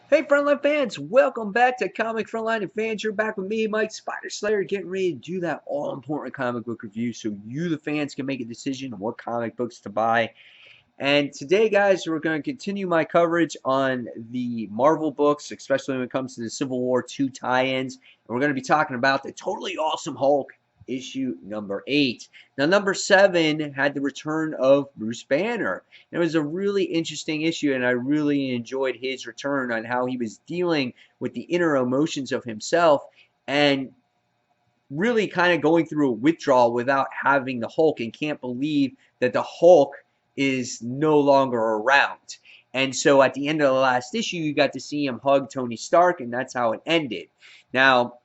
Hey, Frontline fans, welcome back to Comic Frontline and fans. You're back with me, Mike Spider Slayer, getting ready to do that all-important comic book review so you, the fans, can make a decision on what comic books to buy. And today, guys, we're going to continue my coverage on the Marvel books, especially when it comes to the Civil War II tie-ins. And we're going to be talking about the Totally Awesome Hulk issue number 8. Now, number 7 had the return of Bruce Banner. It was a really interesting issue, and I really enjoyed his return on how he was dealing with the inner emotions of himself and really kind of going through a withdrawal without having the Hulk and can't believe that the Hulk is no longer around. And so at the end of the last issue, you got to see him hug Tony Stark, and that's how it ended. Now,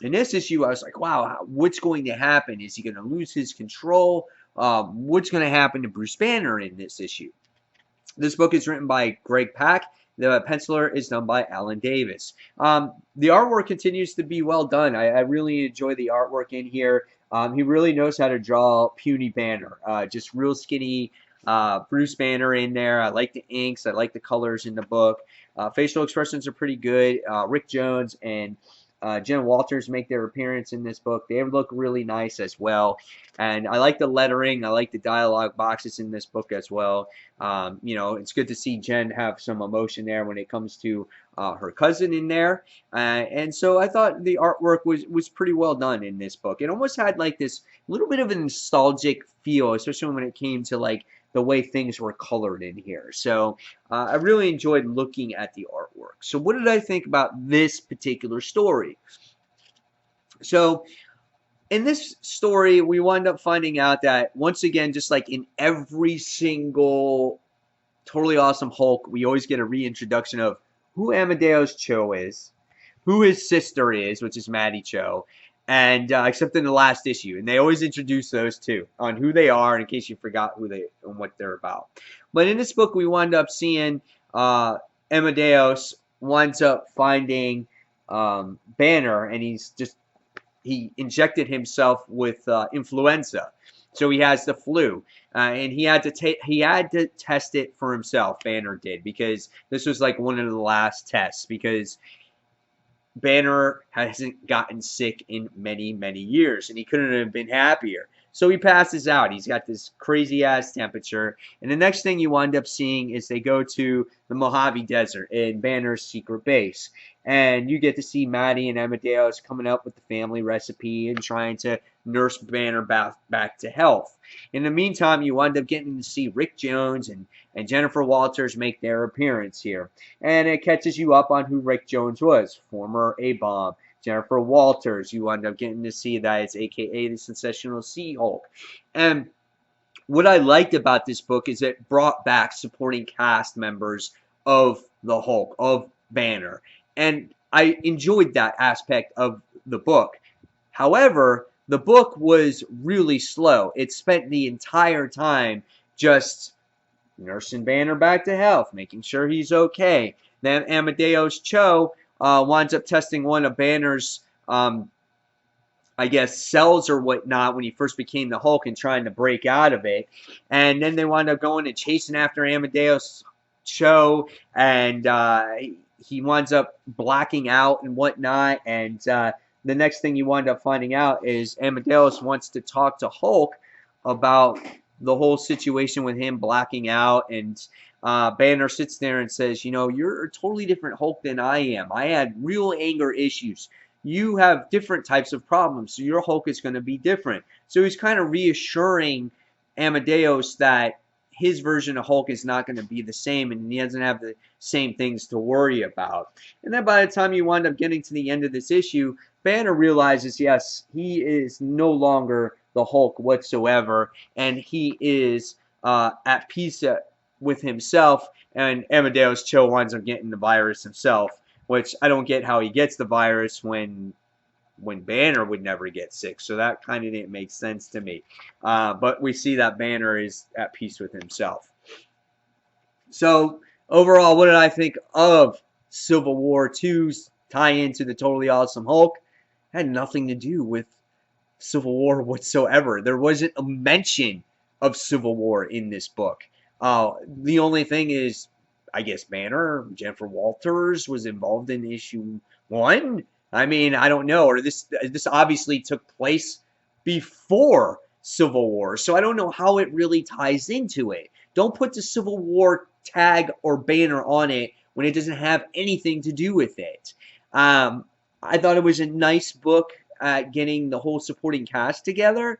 in this issue, I was like, wow, what's going to happen? Is he going to lose his control? What's going to happen to Bruce Banner in this issue? This book is written by Greg Pak. The penciler is done by Alan Davis. The artwork continues to be well done. I really enjoy the artwork in here. He really knows how to draw puny Banner. Just real skinny Bruce Banner in there. I like the inks. I like the colors in the book. Facial expressions are pretty good. Rick Jones and Jen Walters make their appearance in this book. They look really nice as well. And I like the lettering. I like the dialogue boxes in this book as well. It's good to see Jen have some emotion there when it comes to her cousin in there. And so I thought the artwork was pretty well done in this book. It almost had like this little bit of a nostalgic feel, especially when it came to like the way things were colored in here. So I really enjoyed looking at the artwork. So what did I think about this particular story? So in this story, we wind up finding out that once again, just like in every single Totally Awesome Hulk, we always get a reintroduction of who Amadeus Cho is, who his sister is, which is Maddie Cho, and except in the last issue, and they always introduce those two on who they are, in case you forgot who they and what they're about. But in this book, we wind up seeing Amadeus winds up finding Banner, and he injected himself with influenza, so he has the flu, and he had to test it for himself. Banner did, because this was like one of the last tests, because Banner hasn't gotten sick in many, many years, and he couldn't have been happier. So he passes out. He's got this crazy ass temperature. And the next thing you wind up seeing is they go to the Mojave Desert in Banner's secret base. And you get to see Maddie and Amadeus coming up with the family recipe and trying to nurse Banner back to health. In the meantime, you wind up getting to see Rick Jones and Jennifer Walters make their appearance here. And it catches you up on who Rick Jones was, former A-Bomb. Jennifer Walters, you end up getting to see that it's AKA the Sensational Sea-Hulk. And what I liked about this book is it brought back supporting cast members of the Hulk, of Banner. And I enjoyed that aspect of the book. However, the book was really slow. It spent the entire time just nursing Banner back to health, making sure he's okay. Then Amadeus Cho winds up testing one of Banner's, I guess, cells or whatnot when he first became the Hulk and trying to break out of it. And then they wind up going and chasing after Amadeus Cho, and he winds up blacking out and whatnot. And the next thing you wind up finding out is Amadeus wants to talk to Hulk about the whole situation with him blacking out, and Banner sits there and says, you're a totally different Hulk than I am. I had real anger issues. You have different types of problems, so your Hulk is going to be different. So he's kind of reassuring Amadeus that his version of Hulk is not going to be the same, and he doesn't have the same things to worry about. And then by the time you wind up getting to the end of this issue, Banner realizes, yes, he is no longer the Hulk whatsoever, and he is at peace with himself, and Amadeus Cho winds up getting the virus himself, which I don't get how he gets the virus when Banner would never get sick. So that kind of didn't make sense to me. But we see that Banner is at peace with himself. So overall, what did I think of Civil War II's tie-in to the Totally Awesome Hulk? It had nothing to do with Civil War whatsoever. There wasn't a mention of Civil War in this book. The only thing is I guess Banner, Jennifer Walters was involved in issue 1. I mean, I don't know. Or this obviously took place before Civil War, so I don't know how it really ties into it. Don't put the Civil War tag or banner on it when it doesn't have anything to do with it. I thought it was a nice book at getting the whole supporting cast together,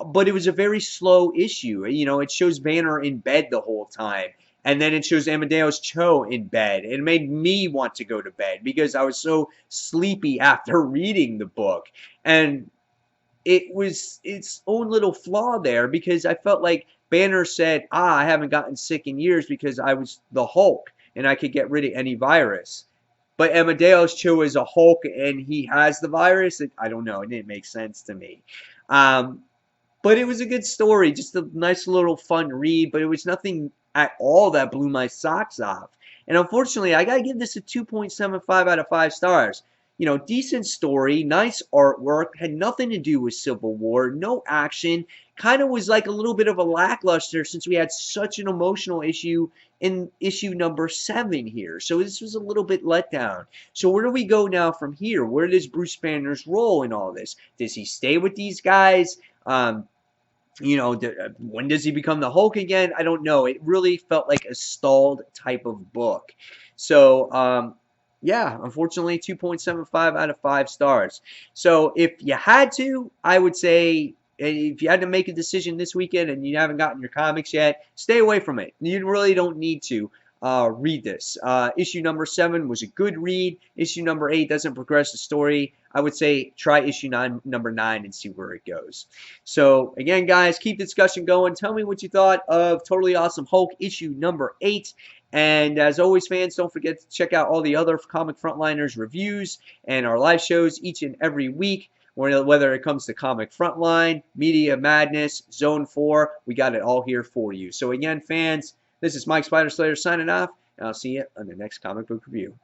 but it was a very slow issue. You know, it shows Banner in bed the whole time, and then it shows Amadeus Cho in bed. It made me want to go to bed because I was so sleepy after reading the book. And it was its own little flaw there because I felt like Banner said, I haven't gotten sick in years because I was the Hulk and I could get rid of any virus. But Amadeus Cho is a Hulk and he has the virus. I don't know. It didn't make sense to me. Um, but it was a good story, just a nice little fun read, but it was nothing at all that blew my socks off. And unfortunately, I got to give this a 2.75 out of 5 stars. You know, decent story, nice artwork, had nothing to do with Civil War, no action, kind of was like a little bit of a lackluster since we had such an emotional issue in issue number 7 here. So this was a little bit let down. So where do we go now from here? Where does Bruce Banner's role in all this? Does he stay with these guys? You know, when does he become the Hulk again? I don't know. It really felt like a stalled type of book. So, yeah, unfortunately, 2.75 out of 5 stars. So, if you had to, I would say if you had to make a decision this weekend and you haven't gotten your comics yet, stay away from it. You really don't need to read this. Issue number 7 was a good read. Issue number 8 doesn't progress the story. I would say try issue number 9 and see where it goes. So again, guys, keep the discussion going. Tell me what you thought of Totally Awesome Hulk issue number 8. And as always, fans, don't forget to check out all the other Comic Frontliners reviews and our live shows each and every week. Whether it comes to Comic Frontline, Media Madness, Zone 4, we got it all here for you. So again, fans, this is Mike Spider Slayer signing off, and I'll see you on the next comic book review.